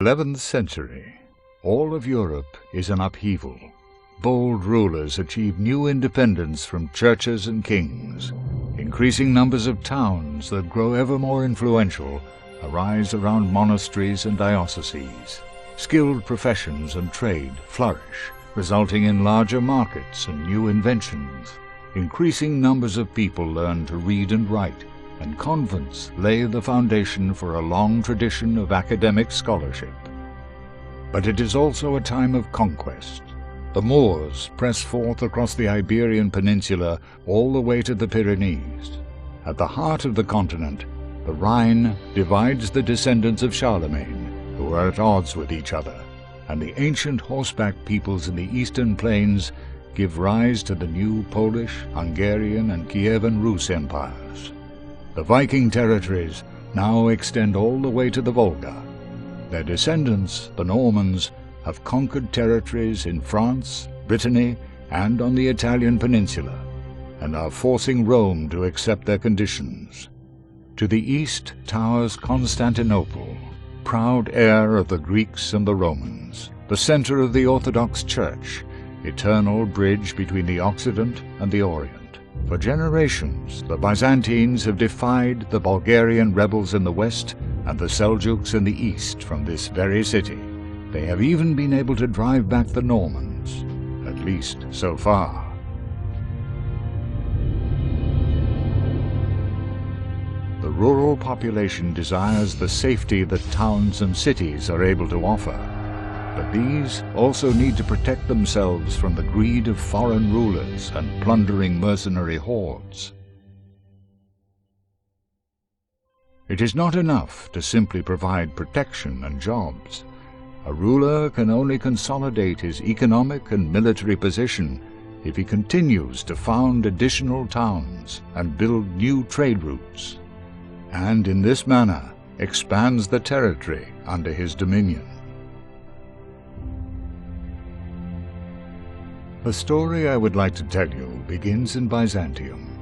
11th century, all of Europe is in upheaval. Bold rulers achieve new independence from churches and kings. Increasing numbers of towns that grow ever more influential arise around monasteries and dioceses. Skilled professions and trade flourish, resulting in larger markets and new inventions. Increasing numbers of people learn to read and write, and convents lay the foundation for a long tradition of academic scholarship. But it is also a time of conquest. The Moors press forth across the Iberian Peninsula all the way to the Pyrenees. At the heart of the continent, the Rhine divides the descendants of Charlemagne, who are at odds with each other, and the ancient horseback peoples in the eastern plains give rise to the new Polish, Hungarian, and Kievan Rus empires. The Viking territories now extend all the way to the Volga. Their descendants, the Normans, have conquered territories in France, Brittany, and on the Italian peninsula, and are forcing Rome to accept their conditions. To the east towers Constantinople, proud heir of the Greeks and the Romans, the center of the Orthodox Church, eternal bridge between the Occident and the Orient. For generations, the Byzantines have defied the Bulgarian rebels in the west and the Seljuks in the east from this very city. They have even been able to drive back the Normans, at least so far. The rural population desires the safety that towns and cities are able to offer, but these also need to protect themselves from the greed of foreign rulers and plundering mercenary hordes. It is not enough to simply provide protection and jobs. A ruler can only consolidate his economic and military position if he continues to found additional towns and build new trade routes, and in this manner expands the territory under his dominion. The story I would like to tell you begins in Byzantium.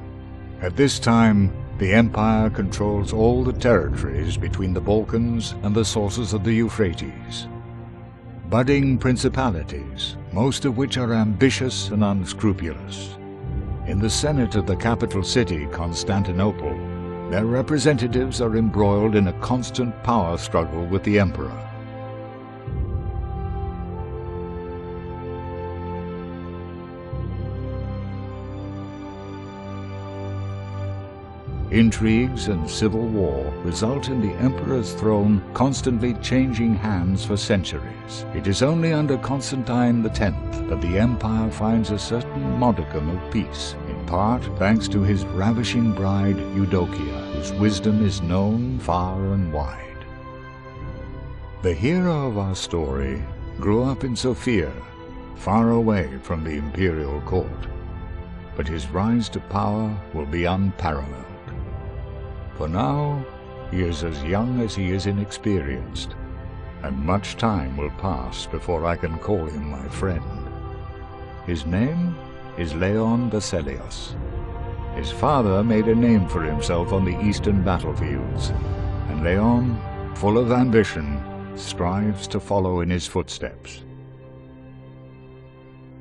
At this time, the empire controls all the territories between the Balkans and the sources of the Euphrates. Budding principalities, most of which are ambitious and unscrupulous. In the Senate of the capital city, Constantinople, their representatives are embroiled in a constant power struggle with the emperor. Intrigues and civil war result in the emperor's throne constantly changing hands for centuries. It is only under Constantine X that the empire finds a certain modicum of peace, in part thanks to his ravishing bride Eudokia, whose wisdom is known far and wide. The hero of our story grew up in Sofia, far away from the imperial court, but his rise to power will be unparalleled. For now, he is as young as he is inexperienced, and much time will pass before I can call him my friend. His name is Leon Baselios. His father made a name for himself on the eastern battlefields, and Leon, full of ambition, strives to follow in his footsteps.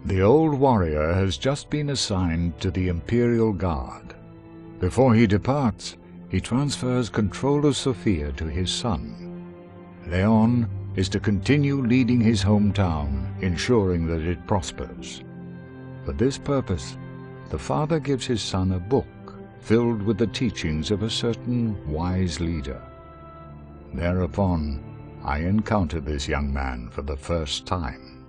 The old warrior has just been assigned to the Imperial Guard. Before he departs, he transfers control of Sofia to his son. Leon is to continue leading his hometown, ensuring that it prospers. For this purpose, the father gives his son a book filled with the teachings of a certain wise leader. Thereupon, I encounter this young man for the first time,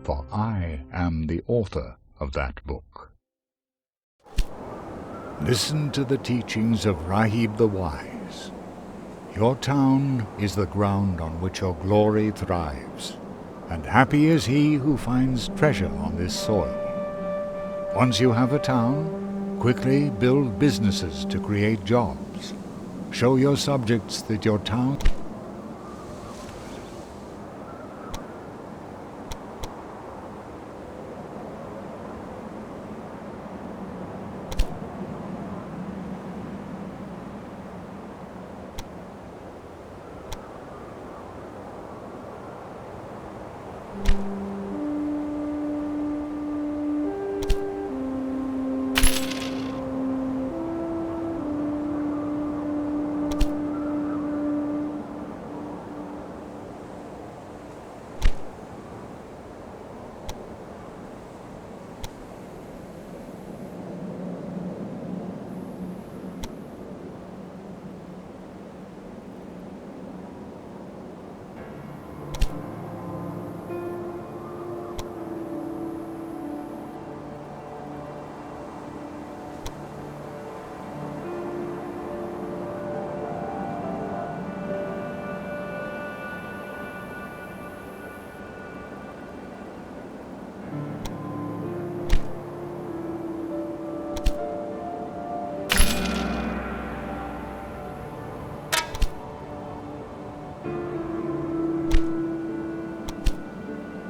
for I am the author of that book. Listen to the teachings of Rahib the Wise. Your town is the ground on which your glory thrives, and happy is he who finds treasure on this soil. Once you have a town, quickly build businesses to create jobs. Show your subjects that your town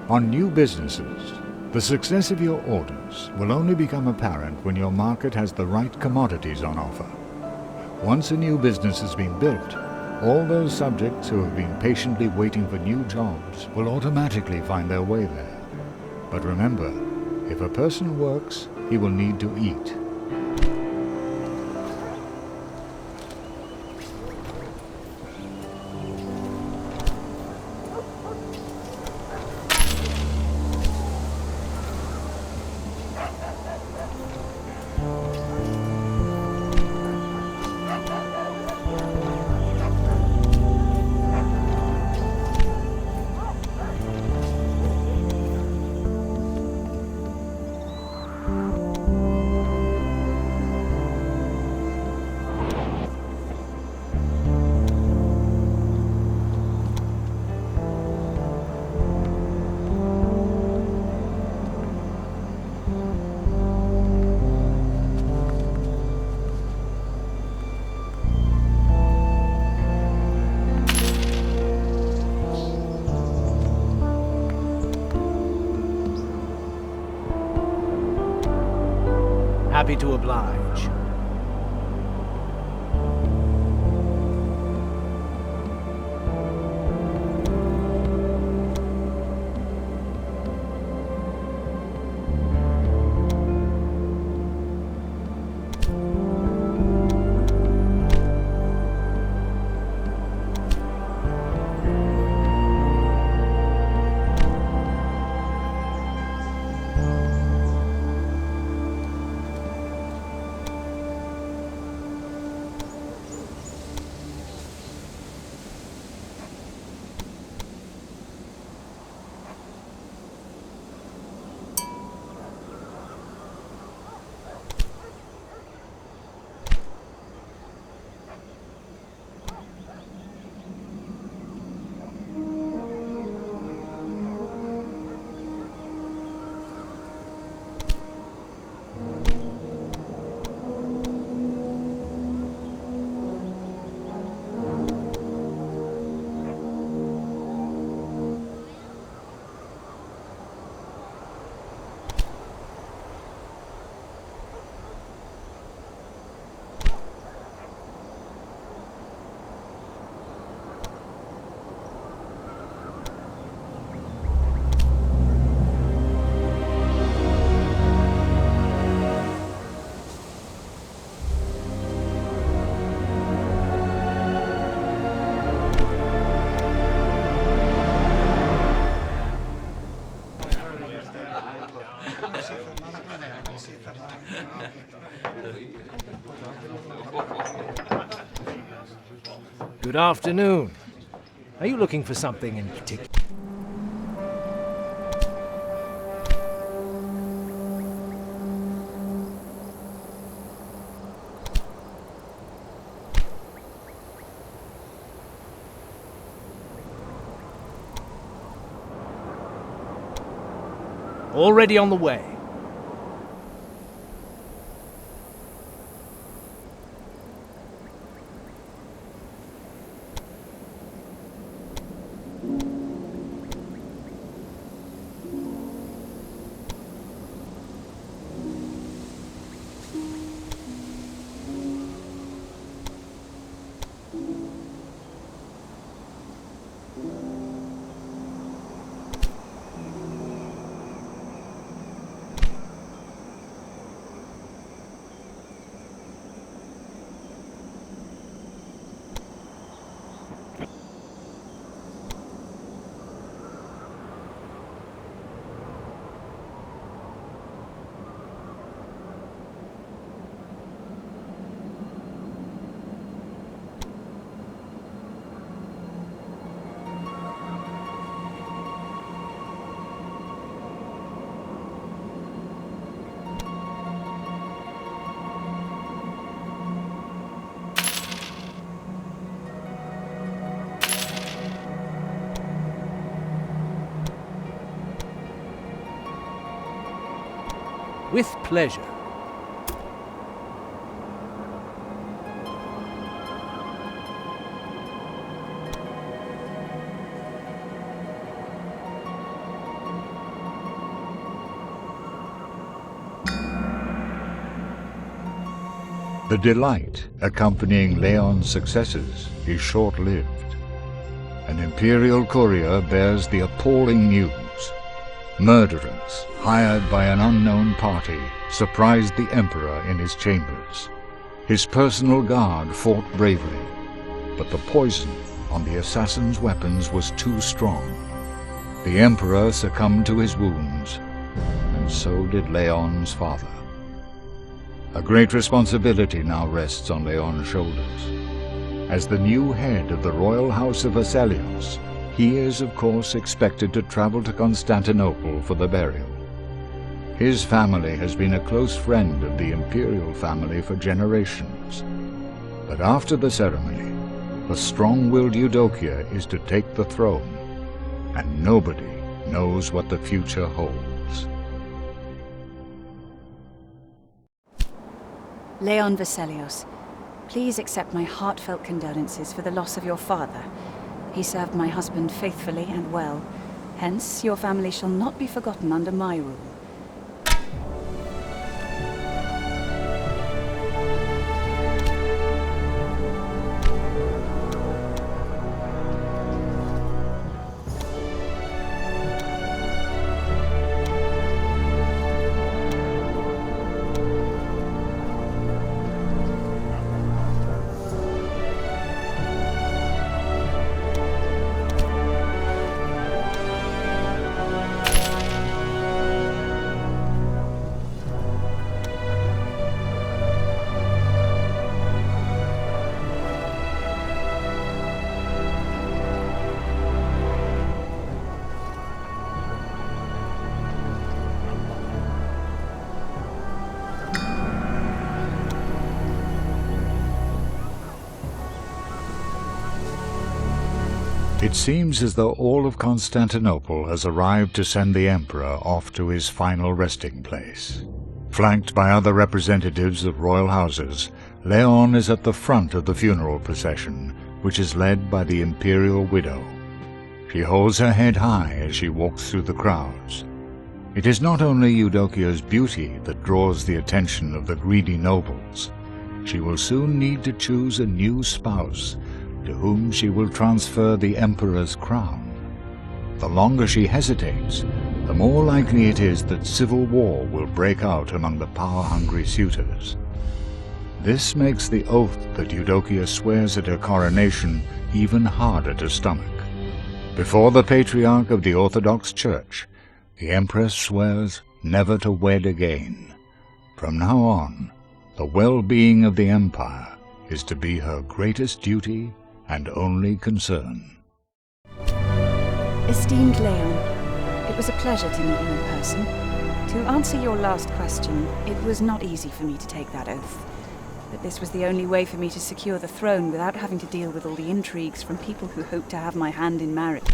On new businesses, the success of your orders will only become apparent when your market has the right commodities on offer. Once a new business has been built, all those subjects who have been patiently waiting for new jobs will automatically find their way there. But remember, if a person works, he will need to eat. Happy to oblige. Good afternoon. Are you looking for something in particular? Already on the way. With pleasure. The delight accompanying Leon's successes is short-lived. An imperial courier bears the appalling news. Murderers, hired by an unknown party, surprised the emperor in his chambers. His personal guard fought bravely, but the poison on the assassin's weapons was too strong. The emperor succumbed to his wounds, and so did Leon's father. A great responsibility now rests on Leon's shoulders. As the new head of the royal house of Vaselios, he is of course expected to travel to Constantinople for the burial. His family has been a close friend of the imperial family for generations. But after the ceremony, the strong-willed Eudokia is to take the throne, and nobody knows what the future holds. Leon Vaselios, please accept my heartfelt condolences for the loss of your father. He served my husband faithfully and well. Hence, your family shall not be forgotten under my rule. It seems as though all of Constantinople has arrived to send the emperor off to his final resting place. Flanked by other representatives of royal houses, Leon is at the front of the funeral procession, which is led by the imperial widow. She holds her head high as she walks through the crowds. It is not only Eudokia's beauty that draws the attention of the greedy nobles. She will soon need to choose a new spouse, to whom she will transfer the emperor's crown. The longer she hesitates, the more likely it is that civil war will break out among the power-hungry suitors. This makes the oath that Eudokia swears at her coronation even harder to stomach. Before the Patriarch of the Orthodox Church, the Empress swears never to wed again. From now on, the well-being of the Empire is to be her greatest duty and only concern. Esteemed Leon, it was a pleasure to meet you in person. To answer your last question, it was not easy for me to take that oath. But this was the only way for me to secure the throne without having to deal with all the intrigues from people who hoped to have my hand in marriage.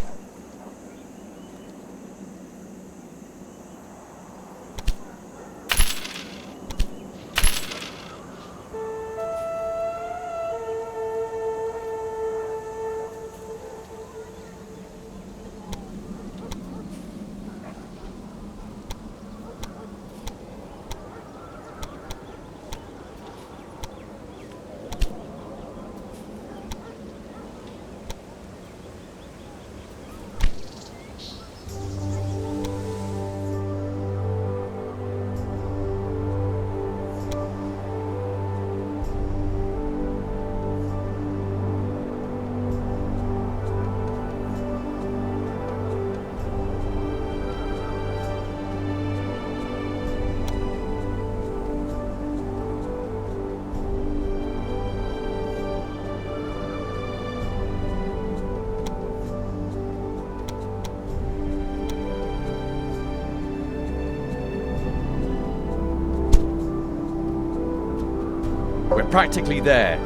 We're practically there.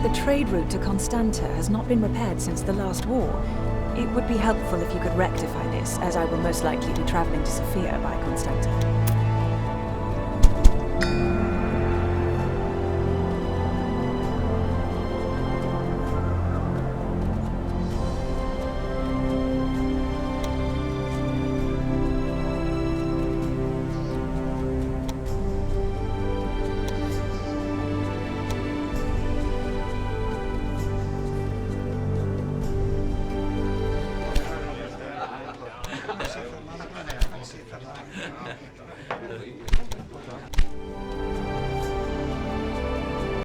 The The trade route to Constanta has not been repaired since the last war. It would be helpful if you could rectify this, as I will most likely be traveling to Sofia by Constanta.